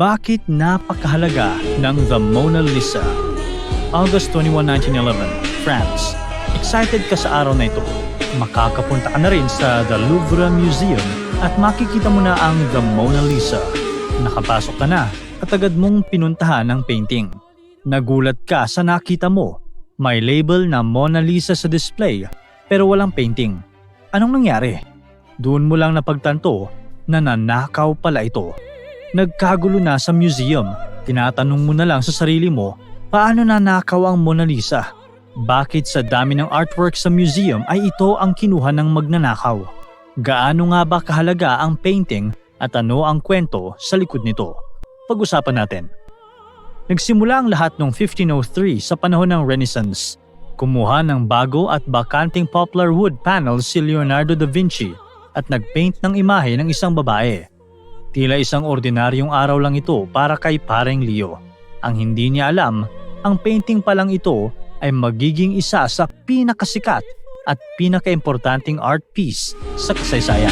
Bakit napakahalaga ng The Mona Lisa? August 21, 1911, France. Excited ka sa araw na ito? Makakapunta ka na rin sa The Louvre Museum at makikita mo na ang The Mona Lisa. Nakapasok ka na at agad mong pinuntahan ang painting. Nagulat ka sa nakita mo. May label na Mona Lisa sa display pero walang painting. Anong nangyari? Doon mo lang napagtanto na nanakaw pala ito. Nagkagulo na sa museum. Tinatanong mo na lang sa sarili mo, paano nanakaw ang Mona Lisa? Bakit sa dami ng artwork sa museum ay ito ang kinuha ng magnanakaw? Gaano nga ba kahalaga ang painting at ano ang kwento sa likod nito? Pag-usapan natin. Nagsimula ang lahat noong 1503 sa panahon ng Renaissance. Kumuha ng bago at bakanting poplar wood panels si Leonardo da Vinci at nagpaint ng imahe ng isang babae. Tila isang ordinaryong araw lang ito para kay Pareng Leo. Ang hindi niya alam, ang painting pa lang ito ay magiging isa sa pinakasikat at pinakaimportanteng art piece sa kasaysayan.